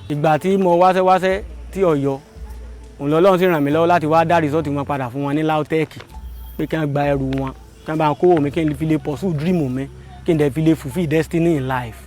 ìgbà tí mo wáṣẹ́ tí Ọ̀yọ́ òun lọ́lọ́run sì ràn mí lọ́wọ́ láti wá dá resort wọn padà fún wọn ní LAUTECH pé kí wọ́n gba ẹrù wọn kí wọ́n bá kó mi kí n fi lè pursue dream mi kí n dẹ̀ fi lè fulfill destiny in life.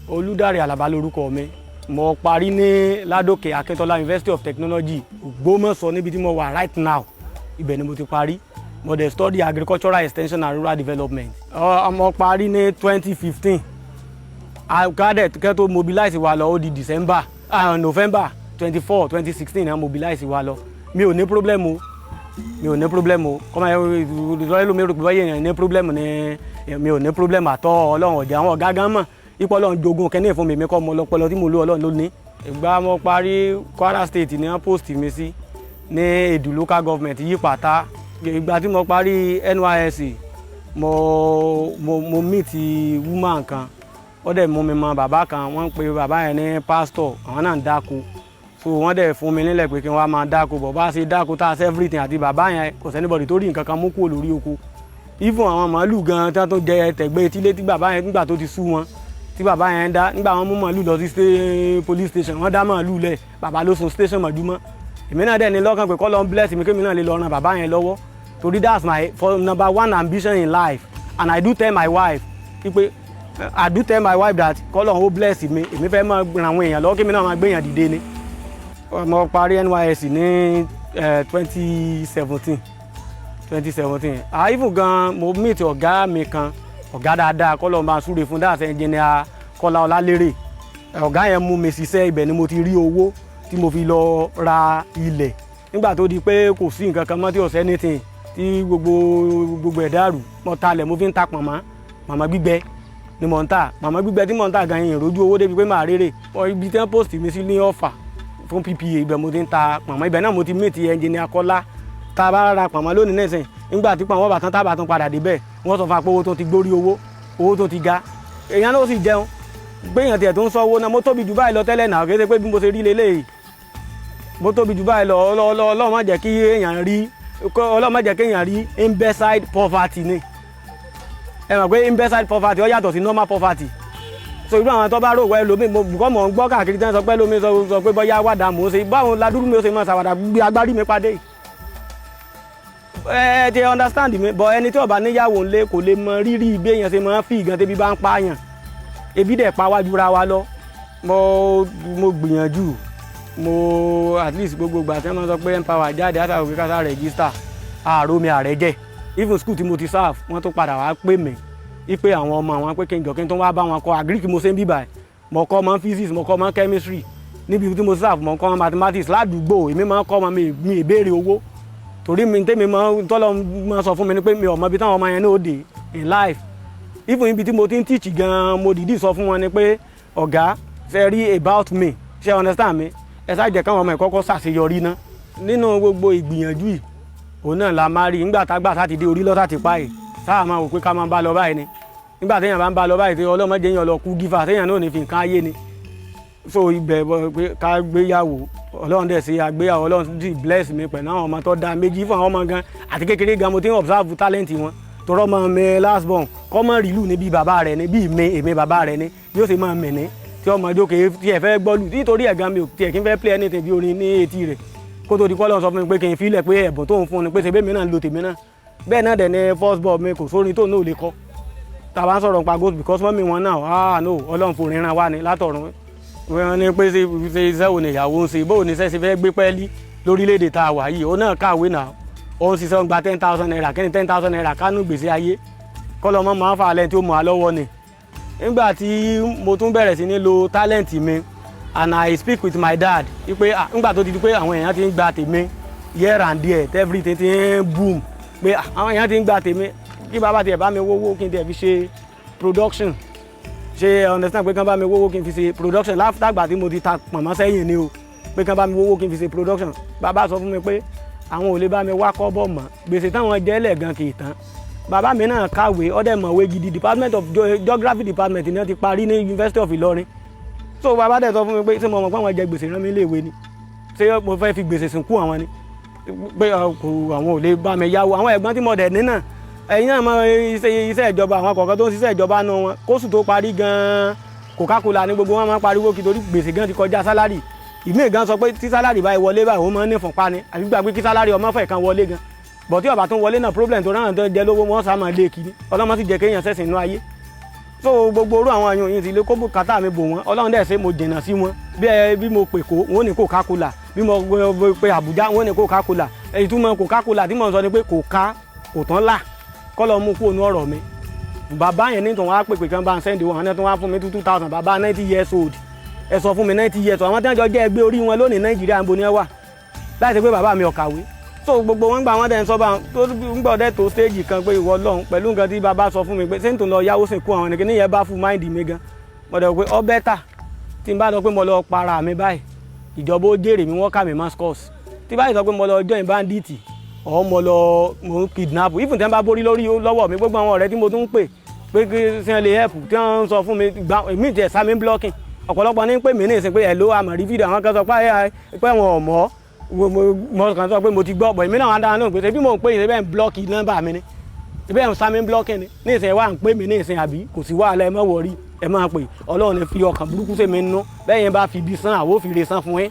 Olúdáre Àlàbá lórúkọ mi, mo parí ní Ládòkè Akíntola University of Technology Ògbómọ̀ṣọ́ níbi tí mo wà right now, ibẹ̀ ni mo ti parí. Mo dẹ̀ study agricultural extension and rural development. Mo parí ní 2015. Àkàdé kẹ́tó mobilize wa lọ ó di November 24, 2016 na mobilize wa lọ. Mi ò ní problem o. Kọ́mọ ìlú mi rò pé báyìí èèyàn ní problem ni mi ò ní problem àtọ́ Ọlọ́run ọ̀jà àwọn ọ̀gá gan mọ̀. Ipò Ọlọ́run jogún kẹ́ni fún mi kọ́ mọ lọ́pọlọ tí mo lò Ọlọ́run ló ní. Ìgbà mo parí Kwara State ní wọ́n post mi sí ní Èdù local government Yípàtà. Ìgbà tí mo parí NYSC mo meet woman kan, ó dẹ̀ mú mi mọ bàbá kan, wọ́n pe bàbá yẹn ní pastor, àwọn náà ń dáko. So wọ́n dẹ̀ fún mi nílẹ̀ pé kí n wá máa dáko, bọ̀ bá ṣe dáko tá a ṣe everything àti bàbá yẹn kò sẹ́nibọ̀dì tó rí nǹkan kan mú kúrò lórí oko. Even àwọn màálù gan tí wọ́n tó jẹ tẹ̀gbẹ́ etílé tí bàbá yẹn nígbà tó ti sú wọn, tí bàbá yẹn dá nígbà wọn mú màálù lọ sí police station, wọ́n dá màálù lẹ̀, bàbá ló sun station mọ̀júmọ́. Èmi náà dẹ̀ ní lọ́kàn pé k'Ọlọ́run bless mi kémi náà lè lọ ran bàbá yẹn lọ́wọ́, torí that's my number one ambition in life. And I do tell my wife that k'Ọlọ́run ó bless mi, èmi fẹ́ máa ran àwọn èèyàn lọ́wọ́ kémi náà máa gbé èèyàn dìde ni. Mo parí NYSC ní 2017. Even gan mo meet ọ̀gá mi kan, ọ̀gá dáadáa k'Ọlọ́run bá súre fún that's engineer Kọ́lá Ọlálérè. Ọ̀gá yẹn mú mi ṣiṣẹ́, ibẹ̀ ni mo ti rí owó tí mo fi lọ ra ilẹ̀. Nígbà tó di pé kò sí nǹkan kan mọ́ tí ò sí anything tí gbogbo ẹ̀ dàrú, mo talẹ̀ mo fi ń ta màmá gbígbẹ ni mo ń tà. Màmá gbígbẹ tí mo ń tà gan yìí rojú owó débi pé màá rèrè. Ibi tí wọ́n post mi sí ní Ọ̀fà fún PPA, ibẹ̀ mo ti ń ta màmá. Ibẹ̀ náà mo ti meet engineer Kọ́lá. Tá a bá ra màmá lónìí nẹ́sìn, nígbà tí pàmò bàtán tá a bá tún padà débẹ̀, wọ́n sọ fún apá owó tó ti gbórí owó tó ti ga. Èèyàn náà ó sì jẹun gbéyàn tiẹ̀ tó ń sanwó náà. Mo tóbi jù báyìí lọ tẹ́lẹ̀ náà, kì í ṣe pé bí mo ṣe rí leléyìí. Mo tóbi jù báyìí lọ, Ọlọ́run má jẹ́ kí èèyàn rí imbecile poverty ni. Ẹ mọ̀ pé imbecile poverty ó yàtọ̀ sí normal poverty. So irú àwọn tó bá rò wẹ́ lómi mo ń gbọ́ káàkiri tí wọ́n sọ pé lómi sọ pé bọ́yá wàdà mò ń ṣe, báwọn ládùúrú mi ó ṣe máa ṣàwàdà gbé agbárí mi padé. Ẹ ti understand mi, but ẹni tí ó bá níyàwó ńlé kò lè mọ rírì ìbí èèyàn ṣe máa ń fi ìgàn tẹ́bí bá ń pààyàn. Ebi dẹ̀ pa wájú ra wa lọ. Mo gbìyànjú, at least gbogbo ìgbà tí wọ́n sọ pé empower jáde àtàwọn òkè kásá register àròmí ààrẹ jẹ́. Even school tí mo ti serve wọ́n tó padà wá pè mí wípé àwọn ọmọ àwọn pé kí n jọ kí n tó wá bá wọn kọ́ agric mo ṣe ń bíbà ẹ̀, mo kọ́ mọ́ physics, mo kọ́ mọ́ chemistry. Níbi tí mo serve mo kọ́ mọ́ mathematics. Ládùúgbò èmi máa ń kọ́ mọ́ mi ìbéèrè owó, torí mi tèmi tọ́lọ́ máa sọ fún mi ni pé mi ò mọ ibi táwọn ọmọ yẹn náà dé in life. Even ibi tí mo ti ń teach gan, mo dìídì sọ fún wọn ni pé ọ̀gá ṣe rí about me, ṣe understand mi, ẹ ṣáà jẹ́ káwọn ọmọ ìkọ́kọ́ ṣàṣeyọrí ná. Nínú gbogbo ìgbìyànjú yìí òun náà la máa rí nígbà tágbà sáti dé orí lọ́tà ti pa ẹ̀, sáà máa wò pé ká máa bá lọ báyìí ni. Nígbà téèyàn bá ń bá lọ báyìí tí ọlọ́mọdé yẹn lọ kú gífà téèyàn náà ní fi nǹkan ayé ni. So ibẹ̀ pé ká gbéyàwó, Ọlọ́run dẹ̀ ṣe àgbéyàwó, Ọlọ́run sì bless mi pẹ̀lú àwọn ọmọ tó dáa méjì fún àwọn ọmọ gan àti kékeré gan mo ti ń observe talent wọn. Torọ́ ọmọ mi last born kọ́mọ rìlù ní bí bàbá rẹ̀ ni, bí èmi bàbá rẹ̀ ni, bí ó ṣe máa mẹ̀ ní tí ọmọ jókè tí ẹ fẹ́ gbọ́lù nítorí ẹ̀gán mi ò tiẹ̀ kí n fẹ́ play anything bí orin ní etí rẹ̀ kó tó di kọ́ lọ́n sọ fún mi pé kí n filẹ̀ pé ẹ̀bùn tó ń fún ni pé ṣe bẹ́ẹ̀ mi náà ń lo tèmi náà. Bẹ́ẹ̀ náà dẹ̀ ni first born mi kò sórin tó náà lè kọ́. Tá a bá ń sọ̀rọ̀ nípa gold because mọ́mí wọn náà no Ọlọ́run forin ran wá ni látọ̀run. Wọ́n ní pé ṣe iṣẹ́ òní ìyàwó ń ṣe bó ní iṣẹ́ ṣe fẹ́ gbé pẹ́ẹ́lí lórílẹ̀‐èdè tá a wà yìí. Ó náà kàwé náà, ó ń ṣiṣẹ́ gba 10,000 naira, kí ni 10,000 naira kánú gbèsè ayé kọ́lọ́mọ́ máa ń fa alẹ́ tí ó mọ̀ á lọ́wọ́ ni. Nígbà tí mo tún bẹ̀rẹ̀ sí ní lo talent mi and I speak with my dad wípé nígbà tó ti di pé àwọn èèyàn ti ń gba tèmi here and there everything ti ń boom pé àwọn èèyàn ti ń gba tèmi kí bàbá tiẹ̀ bá mi wówó kí n tiẹ̀ fi ṣe production, ṣe understand pé kán bá mi wówó kí n fi ṣe production látàgbà tí mo ti ta pọ̀nmọ́ sẹ́yìn ni o, pé kán bá mi wówó kí n fi ṣe production. Bàbá sọ fún mi pé àwọn ò lè bá mi wá kọ́bọ̀ mọ́, gbèsè táwọn jẹ́lẹ̀ gan kì í tán. Bàbá mi náà kàwé, ó dẹ̀ mọ̀wé gidi, Department of Geography Department ni wọ́n ti parí ní University of Ìlọrin. So bàbá dẹ̀ sọ fún mi pé ṣé mo mọ̀ pé àwọn jẹ gbèsè rán mi léèwé ni, ṣé mo fẹ́ fi gbèsè sìnkú àwọn ni, pé àwọn ò lè bá mi yáwó. Àwọn ẹ̀gbọ́n tí mo dẹ̀ ní náà, ẹ̀yin náà mọ iṣẹ́ ìjọba, àwọn kọ̀ọ̀kan tó ń ṣiṣẹ́ ìjọba náà wọn kóṣù tó parí gan-an Coca-Cola ní gbogbo wọn máa ń pariwo kí torí gbèsè gan ti kọjá sálárì ìmí gan sọ pé tí sálárì báyìí wọlé báyìí ó máa ń ní fúnpa ni àbí gbàgbé kí sálárì ọmọ fẹ̀ kan wọlé gan bọ̀ tí ọba tó ń wọlé náà problem tó ráhàn tó jẹ lówó wọn sá máa lé kiri ọlọ́mọ sì jẹ́ kéèyàn sẹ̀sìn inú ayé so gbogbo orú àwọn àyàn yìí ti lé kó kàtà mi bò wọn ọlọ́run dẹ̀ ṣe mo jìnnà sí wọn bí mo pè kó wọn ò ní Coca-Cola bí mo pe Àbújá wọn ò ní Coca-Cola ìtumọ̀ Coca-Cola tí mo sọ ni pé kò tán là kọ́ lọ mú kúrò ní ọ̀rọ̀ mi bàbá yẹn ní tòun á pèpè kan bá ń sẹ́ndì wọn tó wá fún mi 2000 bàbá 90 years old ẹ sọ fún mi 90 years old àwọn tí wọ́n jọ jẹ́ ẹgbẹ́ orí wọn lónìí Nàìjíríà ń bo ní ẹ wà láì ṣe pé bàbá mi ò kàwé so gbogbo wọn gbà wọn dẹ̀ ń sọ bá tó ń gbọ́dẹ̀ tó stage kan pé ìwọ Ọlọ́run pẹ̀lú nǹkan tí bàbá sọ fún mi pé sẹ́ńtò lọ yáwó sìnkú àwọn ẹnìkan níyẹn bá fún máìndì mi gan mo dẹ̀ pé ọ bẹ́tà tí n bá lọ pé mo lọ para mi báyìí ìjọba ó jèrè mi wọ́n kà mí mascos tí báyìí sọ pé mo lọ join bandit ọ̀ mo ń kidnap even tẹ́ ń bá borí lọ́wọ́ mi gbogbo àwọn ọ̀rẹ́ tí mo tún ń pè pé kí sẹ́n lè help tí wọ́n ń sọ fún mi èmi tẹ̀ sá mi blocking ọ̀pọ̀lọpọ̀ ní pè mí ní ìsìn pé hello àmọ̀rí fídíò àwọn kan sọ pé wọn ò mọ̀ mo kàn sọ pé mo ti gbọ́ bọ̀ èmi náà wá dáná lóhùn pé ṣebí mò ń pè yín bẹ́ẹ̀ ń blọ́ọ̀kì nọ́mbà mi ni bẹ́ẹ̀ ń sá mi blọ́ọ̀kì ni ní ìsìn wá ń pè mí ní ìsìn àbí kò sí wàhálà ẹ má wọrí ẹ máa pè Ọlọ́run ní fi ọkàn burúkú sí mi nínú bẹ́ẹ̀ yẹn bá fi ibi san àwọ̀ fi re san fún yín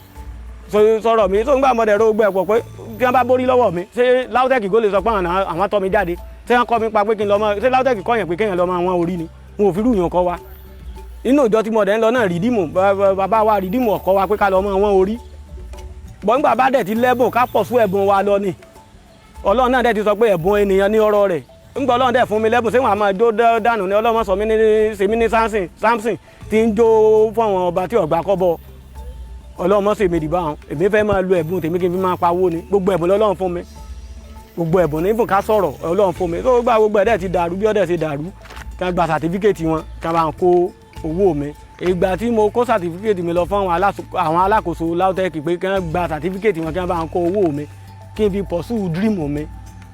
sọ̀rọ̀ mi tó ń gbà mọ́dẹ̀ ró gbẹ̀ pọ̀ pé tí wọ́n bá borí lọ́wọ́ mi ṣé LAUTECH gó lè sọ pé àwọn tọ́ mi jáde ṣé wọ́n kọ́ mi pa pé kí n lọ mọ́ ṣé LAUTECH kọ́ yẹn pé kéèyàn lọ mọ́ àwọn orí ni wọn ò fi rúyàn kọ́ wa inú ìjọ tí mọ̀dẹ̀ ń lọ náà rìdíìmù bàbá wa rìdíìmù ọ̀kọ́ wa pé ká lọ mọ́ àwọn orí bọ́ngbà bá dẹ̀ ti lẹ́bùn ká pọ̀ sún ẹ̀bùn wa lọ ni Ọlọ́run náà dẹ̀ ti sọ pé ẹ̀bùn ènìyàn ní ọ̀rọ̀ rẹ̀ ńgbà Ọlọ́run dẹ̀ fún mi lẹ́bùn ṣé wọn àmọ́ jó dànù ni Ọlọ́run sọ mí ní sèmi ní Samson tí ń jó fún àwọn ọba tí ọ̀gbà kọ́ bọ̀ Ọlọ́run mọ̀ sí èmi dìbò àwọn èmi fẹ́ máa lo ẹ̀bùn tèmi kí n fi máa pawó ni gbogbo ẹ̀bùn lọ́lọ́run fún mi gbogbo ẹ̀bùn ní fún ká sọ̀rọ̀ Ọlọ́run fún mi tó gbà gbogbo ẹ̀dẹ̀ ti dàrú bí ọ̀dẹ̀ ti dàrú kí wọ́n gba sàtífíkẹ́ẹ̀tì wọn kí wọ́n bá ń kó owó mi ìgbà tí mo kó sàtífíkẹ́ẹ̀tì mi lọ fún àwọn alákòóso LAUTECH pé kí wọ́n gba sàtífíkẹ́ẹ̀tì wọn kí wọ́n bá ń kó owó mi kí n fi pursue dream mi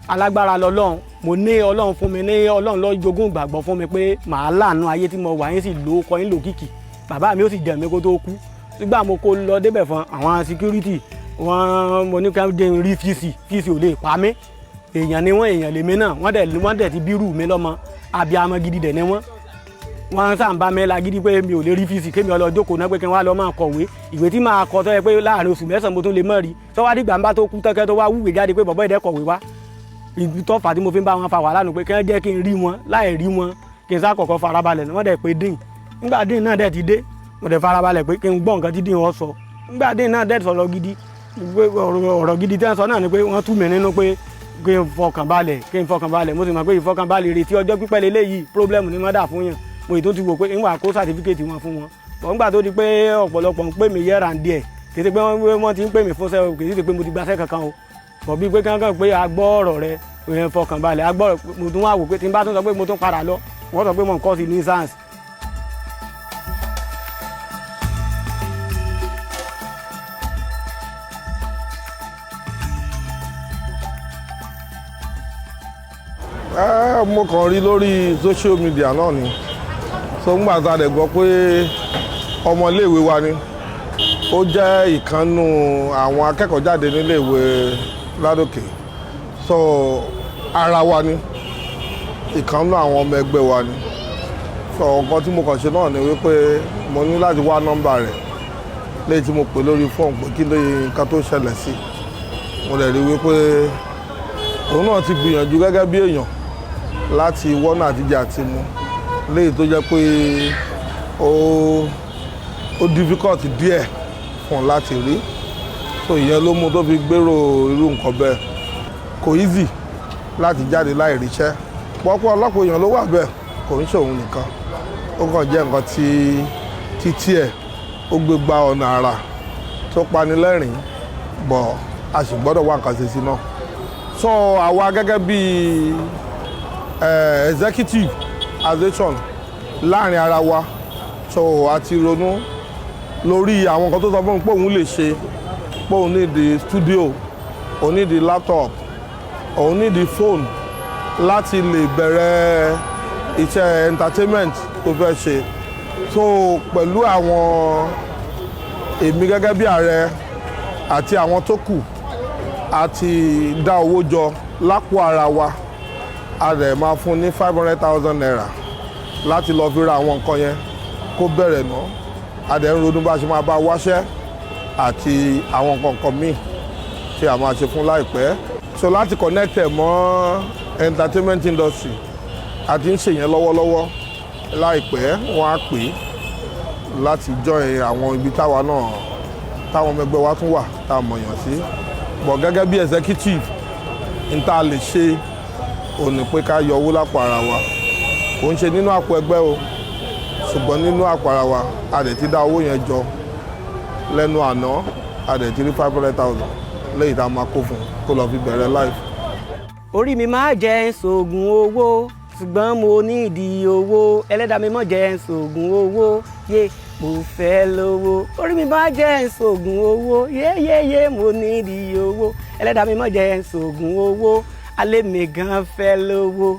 alágbára lọ́lọ́run mo ní Ọlọ́run fún mi ní Ọlọ́run ló jogún ìgbàgbọ́ fún mi pé màá láàánú ayé tí mo wà yín sì lò ó kọ́ yín lò kìkì bàbá mi ó sì jẹ̀ mí kó tó kú nígbà mo kó lọ débẹ̀ fún àwọn security mo ní ká dé rí fíìsì ò lè pa mí èèyàn ni wọ́n èèyàn lèmi náà wọ́n dẹ̀ ti bírù mi lọ́mọ abiyamọ gidi dẹ̀ ni wọ́n sàn bá mi lágídí pé mi ò lè rí fíìsì kémi ọlọ́jókòó náà pé kí n wá lọ máa kọ̀wé ìwé tí máa kọ tó yẹ pé láàrin oṣù mẹ́sàn-án mo tún lè mọ̀ rí tọ́wá dìgbà ń bá tó kú tẹ́kẹ́ tó wá wúwèé jáde pé bọ̀bọ́ ìdẹ́ kọ̀wé wá ibi tó fà tí mo fi ń bá wọn fa wàhálà nù pé kí wọ́n jẹ́ kí n rí wọn láì rí wọn kí n sá kọ̀kọ́ farabalẹ̀ wọ́n dẹ̀ pé dín nígbà dín náà dẹ̀ ti dé mo dẹ̀ farabalẹ̀ pé kí n gbọ́ nǹkan tí dín wọn sọ nígbà dín náà dẹ̀ sọ̀rọ̀ gidi ọ̀rọ̀ gidi tí wọ́n sọ náà ni pé wọ́n tú mi nínú pé kí n fọkàn balẹ̀ mo sì mọ̀ pé ìfọkànbalẹ̀ retí ọjọ́ pípẹ́ lélẹ́yìí problem ni wọ́n dà fún yàn mo ì tó ti wò pé nígbà kó sàtífíkẹ́ẹ̀tì wọn fún wọn bọ̀ nígbà tó di pé ọ̀pọ̀lọpọ̀ ń pè mí yẹ́ra ń díẹ̀ kì í ṣe pé wọ́n ti ń pè mí fún sẹ́wọ̀n kì í ṣe pé mo ti gbaṣẹ́ kankan o bọ̀ bíi pé kankan pé a gbọ́ ọ̀rọ̀ rẹ ìyẹn fọkànbalẹ̀ a gbọ́ mo tún wá wò pé tí n bá tún sọ pé mo tún padà lọ wọ́n sọ pé mo ń kọ́ sí ní science. Mo kàn rí lórí social media náà ni so ń gbà tá a dẹ̀ gbọ́ pé ọmọléèwé wa ni ó jẹ́ ìkànnù àwọn akẹ́kọ̀ọ́ jáde níléèwé LAUTECH so ara wa ni ìkànnù àwọn ọmọ ẹgbẹ́ wa ni so nǹkan tí mo kàn ṣe náà ni wípé mo ní láti wá nọ́mbà rẹ̀ léyìí tí mo pè lórí fóònù pé kí lóye nǹkan tó ṣẹlẹ̀ sí mo dẹ̀ rí wípé òun náà ti gbìyànjú gẹ́gẹ́ bí èèyàn láti wọ́nà àtijọ́ àti mu léyìí tó jẹ́ pé ó difficult díẹ̀ fún láti rí so ìyẹn ló mú tó fi gbèrò irú nǹkan bẹ́ẹ̀ kò easy láti jáde láì ríṣẹ́ pọ́pọ́ ọlọ́pọ̀ èèyàn ló wà bẹ́ẹ̀ kò ń ṣòun nìkan ó kàn jẹ́ nǹkan tí títí ẹ̀ ó gbé gba ọ̀nà àrà tó pani lẹ́rìn bọ̀ a sì gbọ́dọ̀ wá nǹkan ṣe sí náà so àwa gẹ́gẹ́ bí executive association láàrin ara wa so a ti ronú lórí àwọn nǹkan tó sọ fún mi pé òun lè ṣe pé òun ní di studio òun ní di laptop òun ní di phone láti lè bẹ̀rẹ̀ iṣẹ́ entertainment tó fẹ́ ṣe so pẹ̀lú àwọn èmi gẹ́gẹ́ bí ààrẹ àti àwọn tó kù àti dá owó jọ lápò ara wa a rẹ̀ máa fún ní 500,000 naira láti lọ fi ra àwọn nǹkan yẹn kó bẹ̀rẹ̀ náà a dẹ̀ ń ronú bá ṣe máa bá wáṣẹ́ àti àwọn nǹkan míì tí a máa ṣe fún láìpẹ́. So láti connect ẹ̀ mọ́ entertainment industry a ti ń ṣe yẹn lọ́wọ́lọ́wọ́ láìpẹ́ wọ́n á pè é láti join àwọn ibi táwa náà táwọn ọmọ ẹgbẹ́ wa tún wà tá a mọ̀yàn sí. But gẹ́gẹ́ bí executive n ta lè ṣe ò ní pé ká yọ owó lápò ara wa kò ń ṣe nínú àpò ẹgbẹ́ o ṣùgbọ́n nínú àpò ara wa a dẹ̀ ti dá owó yẹn jọ lẹ́nu àná a dẹ̀ ti rí 500,000 lẹ́yìn tá a máa kó fún kó lọ fi bẹ̀rẹ̀ life. Orí mi máa jẹ́ ṣoògùn owó ṣùgbọ́n mo ní ìdí owó ẹlẹ́dàá mi mọ̀ jẹ́ ṣoògùn owó yé mo fẹ́ lówó. Orí mi máa jẹ́ ṣoògùn owó yéyéyé mo ní ìdí owó ẹlẹ́dàá mi mọ̀ jẹ́ ṣoògùn owó alẹ́ mi gan fẹ́ lówó.